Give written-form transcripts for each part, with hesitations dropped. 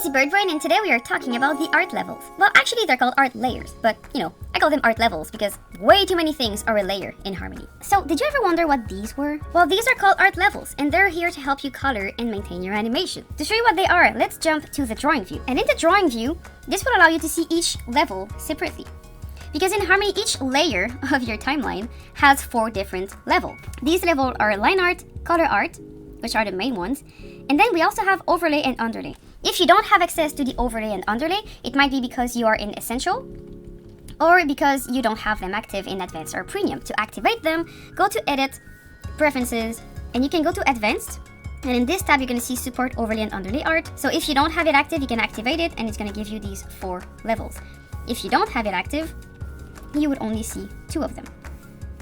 ZeBirdBrain, and today we are talking about the art levels. Well, actually they're called art layers, but I call them art levels because way too many things are a layer in Harmony. So did you ever wonder what these were? Well, these are called art levels, and they're here to help you color and maintain your animation. To show you what they are, let's jump to the drawing view. And in the drawing view, this will allow you to see each level separately. Because in Harmony, each layer of your timeline has 4 different levels. These levels are line art, color art, which are the main ones, and then we also have overlay and underlay. If you don't have access to the overlay and underlay, it might be because you are in essential or because you don't have them active in advanced or premium. To activate them, go to edit, preferences, and you can go to advanced. And in this tab, you're going to see support overlay and underlay art. So if you don't have it active, you can activate it and it's going to give you these 4 levels. If you don't have it active, you would only see 2 of them.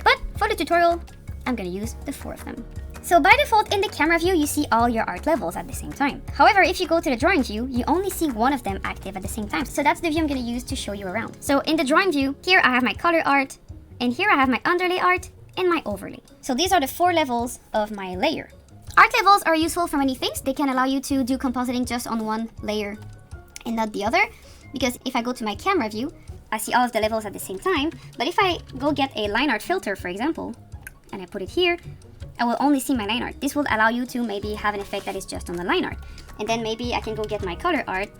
But for the tutorial, I'm going to use the 4 of them. So by default, in the camera view, you see all your art levels at the same time. However, if you go to the drawing view, you only see 1 of them active at the same time. So that's the view I'm going to use to show you around. So in the drawing view, here I have my color art, and here I have my underlay art and my overlay. So these are the 4 levels of my layer. Art levels are useful for many things. They can allow you to do compositing just on one layer and not the other. Because if I go to my camera view, I see all of the levels at the same time. But if I go get a line art filter, for example, and I put it here, I will only see my line art. This will allow you to maybe have an effect that is just on the line art. And then maybe I can go get my color art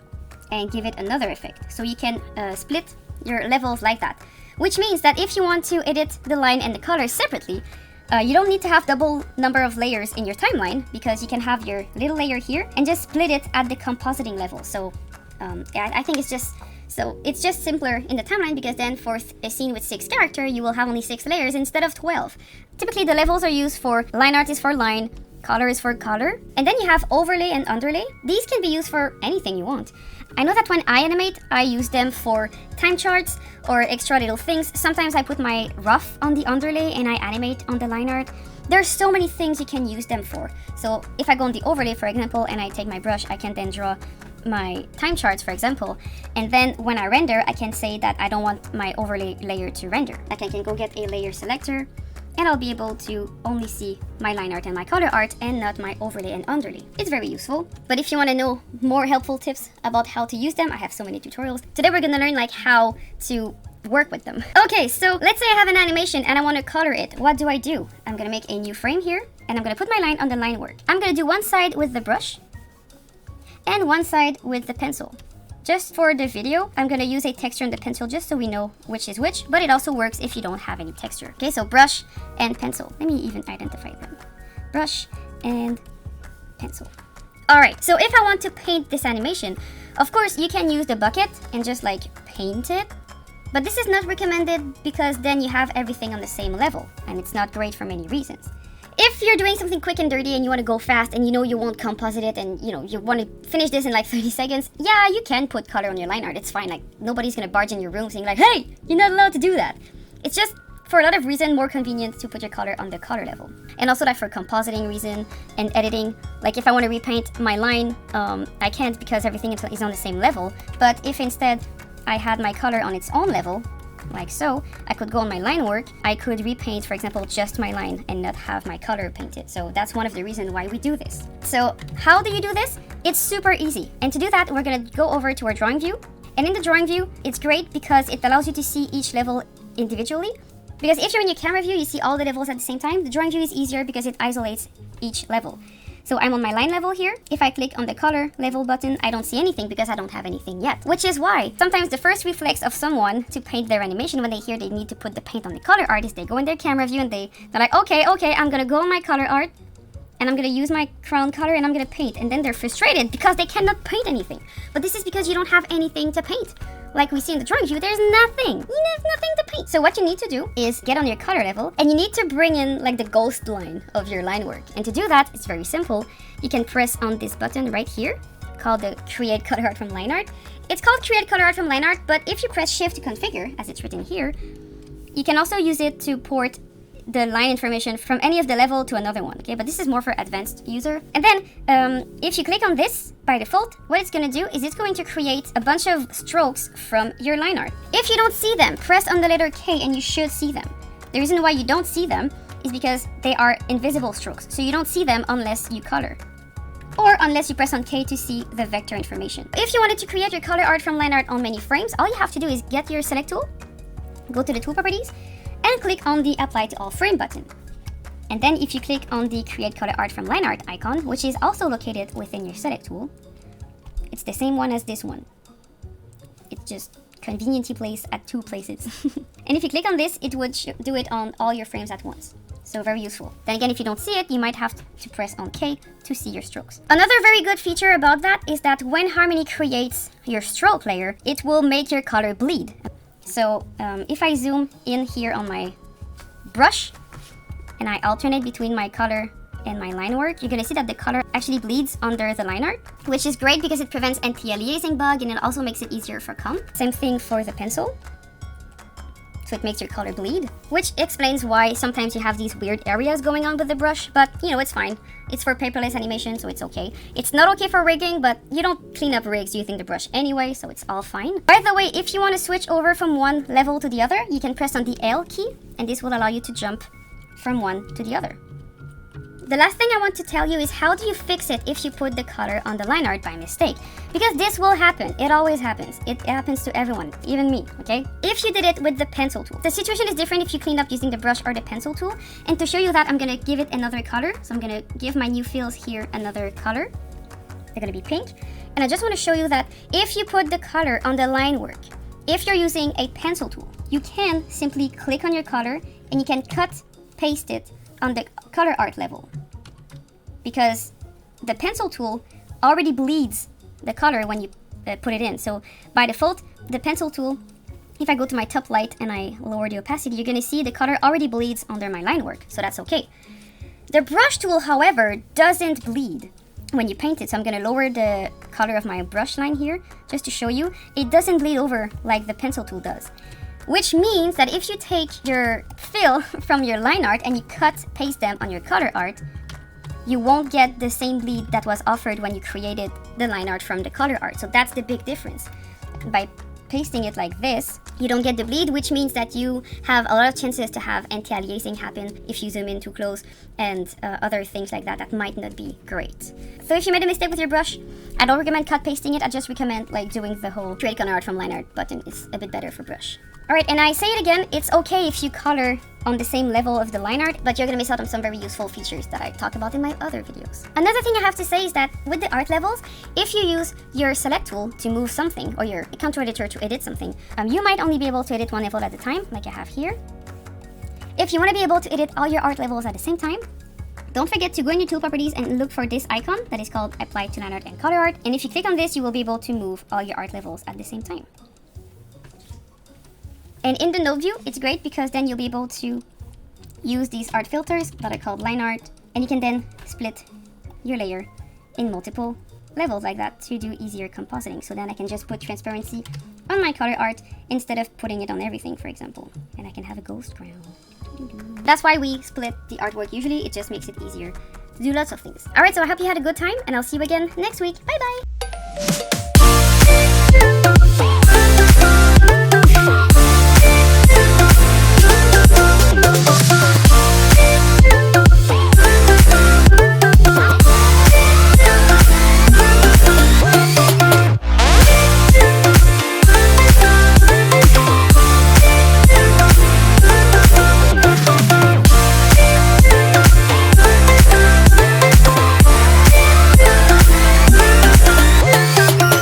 and give it another effect. So you can split your levels like that. Which means that if you want to edit the line and the color separately, you don't need to have double number of layers in your timeline, because you can have your little layer here and just split it at the compositing level. So I think it's just simpler in the timeline, because then for a scene with 6 characters, you will have only 6 layers instead of 12. Typically, the levels are used for line art is for line, color is for color, and then you have overlay and underlay. These can be used for anything you want. I know that when I animate, I use them for time charts or extra little things. Sometimes I put my rough on the underlay and I animate on the line art. There's so many things you can use them for. So if I go on the overlay, for example, and I take my brush, I can then draw my time charts, for example, and then when I render, I can say that I don't want my overlay layer to render. Like I can go get a layer selector, and I'll be able to only see my line art and my color art and not my overlay and underlay. It's very useful. But if you want to know more helpful tips about how to use them, I have so many tutorials. Today we're gonna learn like how to work with them. Okay, so let's say I have an animation and I want to color it. What do? I'm gonna make a new frame here, and I'm gonna put my line on the line work. I'm gonna do one side with the brush and one side with the pencil. Just for the video, I'm gonna use a texture on the pencil just so we know which is which, but it also works if you don't have any texture. Okay, so brush and pencil. Let me even identify them. Brush and pencil. All right, so if I want to paint this animation, of course you can use the bucket and just like paint it, but this is not recommended because then you have everything on the same level, and it's not great for many reasons. If you're doing something quick and dirty and you want to go fast and you won't composite it and you want to finish this in like 30 seconds, yeah, you can put color on your line art. It's fine. Like nobody's gonna barge in your room saying like, hey, you're not allowed to do that. It's just for a lot of reasons more convenient to put your color on the color level. And also that for compositing reason and editing, like if I want to repaint my line, I can't because everything is on the same level. But if instead I had my color on its own level, like so, I could go on my line work, I could repaint, for example, just my line and not have my color painted. So that's one of the reasons why we do this. So how do you do this? It's super easy. And to do that, we're gonna go over to our drawing view. And in the drawing view, it's great because it allows you to see each level individually. Because if you're in your camera view, you see all the levels at the same time. The drawing view is easier because it isolates each level. So I'm on my line level here. If I click on the color level button, I don't see anything because I don't have anything yet. Which is why sometimes the first reflex of someone to paint their animation when they hear they need to put the paint on the color art is they go in their camera view and they're like, okay, I'm gonna go on my color art and I'm gonna use my crown color and I'm gonna paint. And then they're frustrated because they cannot paint anything. But this is because you don't have anything to paint. Like we see in the drawing view, there's nothing. You have nothing to paint. So what you need to do is get on your color level and you need to bring in like the ghost line of your line work. And to do that, it's very simple. You can press on this button right here called the Create Color Art from Line Art. It's called Create Color Art from Line Art, but if you press Shift to configure, as it's written here, you can also use it to port the line information from any of the level to another one, okay? But this is more for advanced user. And then if you click on this, by default, what it's gonna do is it's going to create a bunch of strokes from your line art. If you don't see them, press on the letter K and you should see them. The reason why you don't see them is because they are invisible strokes, so you don't see them unless you color. Or or unless you press on K to see the vector information. If you wanted to create your color art from line art on many frames, all you have to do is get your select tool, go to the tool properties, and click on the apply to all frame button. And then if you click on the create color art from line art icon, which is also located within your select tool, it's the same one as this one. It's just conveniently placed at 2 places. And if you click on this, it would do it on all your frames at once. So very useful. Then again, if you don't see it, you might have to press on K to see your strokes. Another very good feature about that is that when Harmony creates your stroke layer, it will make your color bleed. So if I zoom in here on my brush and I alternate between my color and my line work, you're gonna see that the color actually bleeds under the line art, which is great because it prevents anti-aliasing bug and it also makes it easier for comp. Same thing for the pencil. So it makes your color bleed, which explains why sometimes you have these weird areas going on with the brush, but you know, it's fine. It's for paperless animation, so it's okay. It's not okay for rigging, but you don't clean up rigs using the brush anyway, so it's all fine. By the way, if you want to switch over from one level to the other, you can press on the L key, and this will allow you to jump from one to the other. The last thing I want to tell you is how do you fix it if you put the color on the line art by mistake? Because this will happen. It always happens. It happens to everyone, even me, okay? If you did it with the pencil tool. The situation is different if you clean up using the brush or the pencil tool. And to show you that, I'm gonna give it another color. So I'm gonna give my new fills here another color. They're gonna be pink. And I just wanna show you that if you put the color on the line work, if you're using a pencil tool, you can simply click on your color and you can cut, paste it on the color art level, because the pencil tool already bleeds the color when you put it in. So by default, the pencil tool, if I go to my top light and I lower the opacity, you're gonna see the color already bleeds under my line work, so that's okay. The brush tool, however, doesn't bleed when you paint it. So I'm gonna lower the color of my brush line here just to show you. It doesn't bleed over like the pencil tool does. Which means that if you take your fill from your line art and you cut, paste them on your color art, you won't get the same bleed that was offered when you created the line art from the color art. So that's the big difference. By pasting it like this, you don't get the bleed, which means that you have a lot of chances to have anti-aliasing happen if you zoom in too close and other things like that might not be great. So if you made a mistake with your brush, I don't recommend cut pasting it. I just recommend like doing the whole create color art from line art button. It's a bit better for brush. Alright, and I say it again, it's okay if you color on the same level of the line art, but you're gonna miss out on some very useful features that I talk about in my other videos. Another thing I have to say is that with the art levels, if you use your select tool to move something, or your contour editor to edit something, you might only be able to edit one level at a time, like I have here. If you want to be able to edit all your art levels at the same time, don't forget to go in your tool properties and look for this icon that is called Apply to Line Art and Color Art, and if you click on this, you will be able to move all your art levels at the same time. And in the node view, it's great because then you'll be able to use these art filters that are called line art, and you can then split your layer in multiple levels like that to do easier compositing. So then I can just put transparency on my color art instead of putting it on everything, for example. And I can have a ghost ground. That's why we split the artwork usually. It just makes it easier to do lots of things. Alright, so I hope you had a good time, and I'll see you again next week. Bye bye!